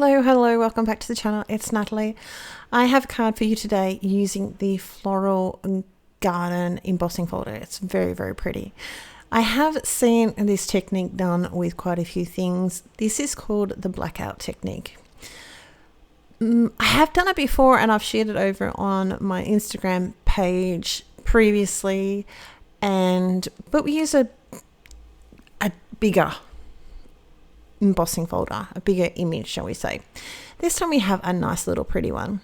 Hello, welcome back to the channel. It's Natalie. I have a card for you today using the Floral Garden Embossing Folder. It's very, very pretty. I have seen this technique done with quite a few things. This is called the Blackout technique. I have done it before and I've shared it over on my Instagram page previously, but we use a bigger embossing folder, a bigger image, shall we say. This time we have a nice little pretty one.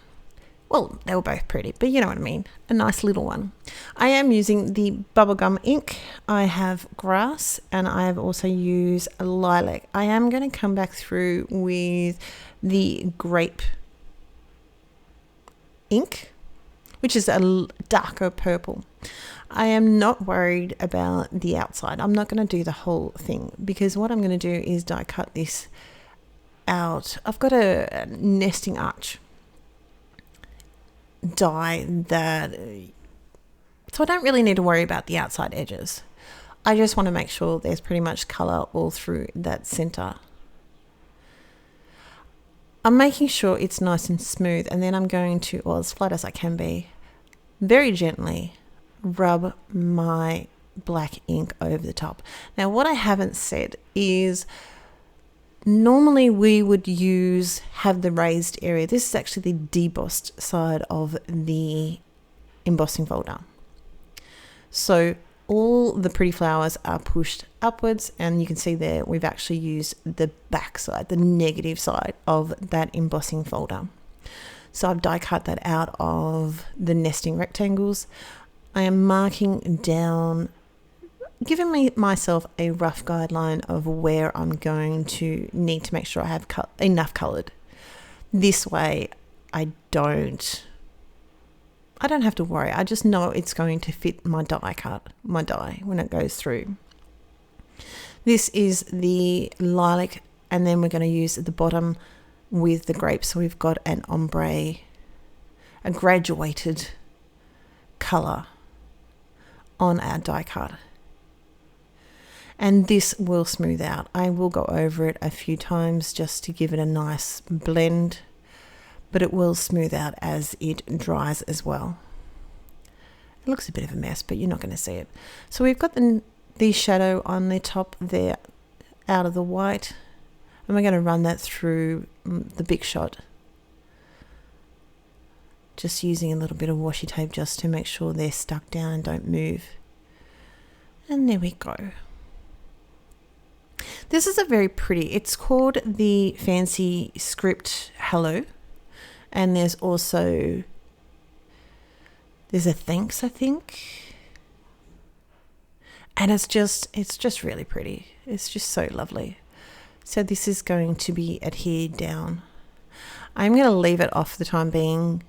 Well, they were both pretty, but you know what I mean, a nice little one. I am using the bubblegum ink. I have grass and I have also used a lilac. I am going to come back through with the grape ink, which is a darker purple. I am not worried about the outside. I'm not going to do the whole thing because what I'm going to do is die cut this out. I've got a nesting arch die so I don't really need to worry about the outside edges. I just want to make sure there's pretty much color all through that center. I'm making sure it's nice and smooth, and then I'm going to, well, as flat as I can be, very gently rub my black ink over the top. Now, what I haven't said is normally we would have the raised area. This is actually the debossed side of the embossing folder. So all the pretty flowers are pushed upwards, and you can see there we've actually used the back side, the negative side of that embossing folder. So I've die cut that out of the nesting rectangles. I am marking down, giving myself a rough guideline of where I'm going to need to make sure I have enough colored. This way I don't have to worry. I just know it's going to fit my die when it goes through. This is the lilac, and then we're going to use the bottom with the grape. So we've got an ombre, a graduated color on our die cut. And this will smooth out. I will go over it a few times just to give it a nice blend, but it will smooth out as it dries as well. It looks a bit of a mess, but you're not going to see it. So we've got the shadow on the top there out of the white, and we're going to run that through the big shot. Just using a little bit of washi tape just to make sure they're stuck down and don't move. And there we go. This is a very pretty, it's called the Fancy Script Hello. And there's a thanks, I think. And it's just really pretty. It's just so lovely. So this is going to be adhered down. I'm going to leave it off for the time being,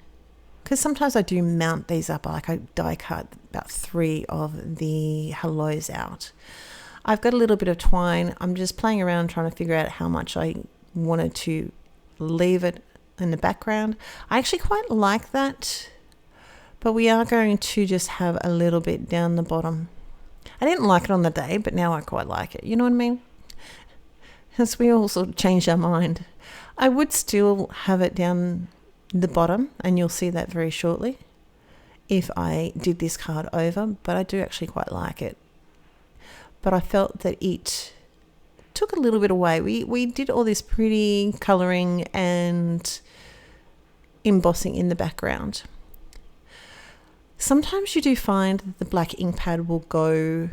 because sometimes I do mount these up. Like I die cut about 3 of the hellos out. I've got a little bit of twine. I'm just playing around trying to figure out how much I wanted to leave it in the background. I actually quite like that, but we are going to just have a little bit down the bottom. I didn't like it on the day, but now I quite like it. You know what I mean? As we all sort of changed our mind. I would still have it down the bottom, and you'll see that very shortly if I did this card over, but I do actually quite like it. But I felt that it took a little bit away. We did all this pretty colouring and embossing in the background. Sometimes you do find that the black ink pad will go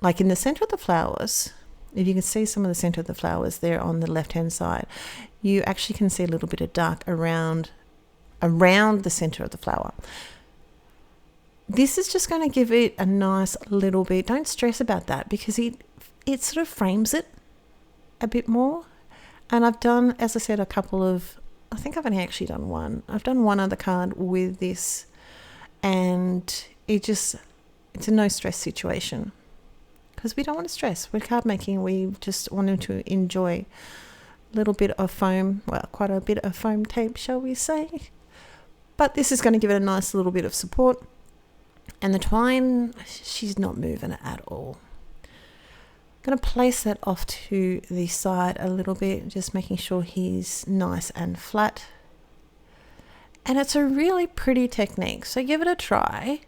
like in the centre of the flowers. If you can see some of the centre of the flowers there on the left hand side, you actually can see a little bit of dark around the centre of the flower. This is just going to give it a nice little bit. Don't stress about that because it sort of frames it a bit more. And I've done, as I said, I think I've only actually done one. I've done one other card with this, and it's a no stress situation because we don't want to stress. We're card making. We just want to enjoy a little bit of foam, well, quite a bit of foam tape, shall we say. But this is going to give it a nice little bit of support. And the twine, she's not moving at all. going to place that off to the side a little bit, just making sure he's nice and flat. And it's a really pretty technique, so give it a try.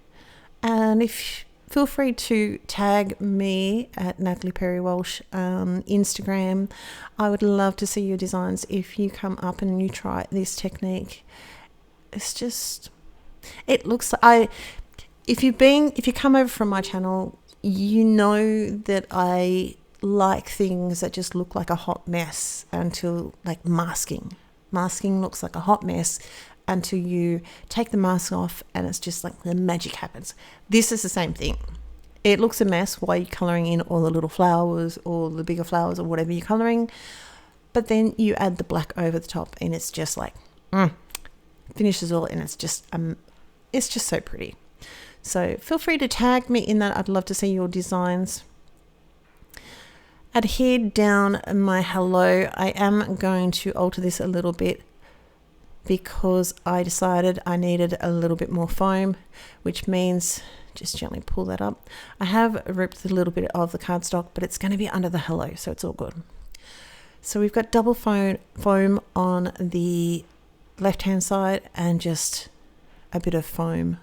And feel free to tag me at Natalie Perry Walsh on Instagram. I would love to see your designs if you come up and you try this technique. It's just, it looks like if you come over from my channel, you know that I like things that just look like a hot mess until, like, masking. Masking looks like a hot mess until you take the mask off and it's just like the magic happens. This is the same thing. It looks a mess while you're colouring in all the little flowers or the bigger flowers or whatever you're colouring, but then you add the black over the top and it's just like finishes all, and it's just so pretty. So feel free to tag me in that. I'd love to see your designs. Adhered down my hello, I am going to alter this a little bit because I decided I needed a little bit more foam, which means just gently pull that up. I have ripped a little bit of the cardstock, but it's going to be under the hello, so it's all good. So we've got double foam on the left hand side and just a bit of foam,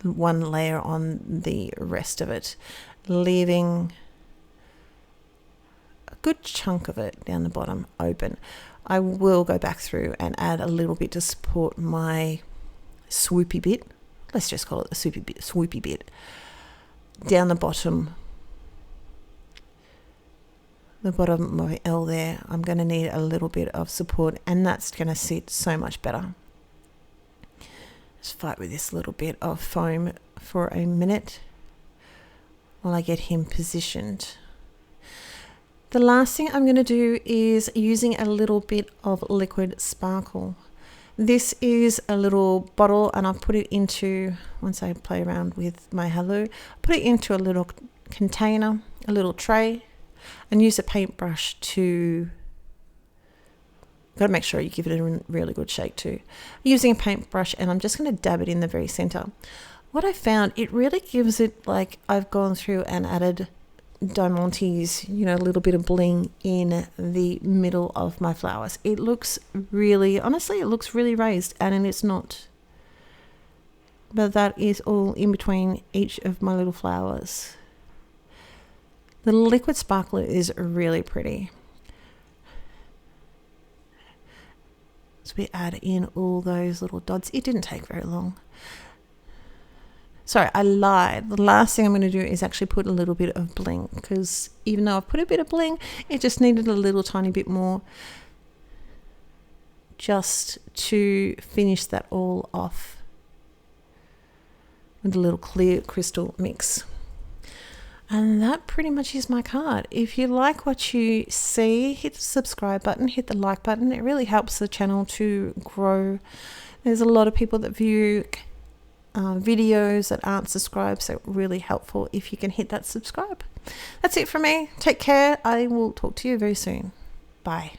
one layer on the rest of it, leaving a good chunk of it down the bottom open. I will go back through and add a little bit to support my swoopy bit. Let's just call it the swoopy bit. Down the bottom of my L there, I'm going to need a little bit of support, and that's going to sit so much better. Just fight with this little bit of foam for a minute while I get him positioned. The last thing I'm going to do is using a little bit of liquid sparkle. This is a little bottle, and I've put it into, once I play around with my hello, put it into a little container, a little tray, and use a paintbrush to, got to make sure you give it a really good shake too. Using a paintbrush, and I'm just going to dab it in the very center. What I found, it really gives it, like, I've gone through and added diamantes, you know, a little bit of bling in the middle of my flowers. It looks really, honestly, it looks really raised, and it's not, but that is all in between each of my little flowers. The liquid sparkle is really pretty. So we add in all those little dots. It didn't take very long. Sorry, I lied. The last thing I'm going to do is actually put a little bit of bling, because even though I've put a bit of bling, it just needed a little tiny bit more just to finish that all off with a little clear crystal mix. And that pretty much is my card. If you like what you see, hit the subscribe button, hit the like button. It really helps the channel to grow. There's a lot of people that view videos that aren't subscribed, so really helpful if you can hit that subscribe. That's it from me. Take care. I will talk to you very soon. Bye.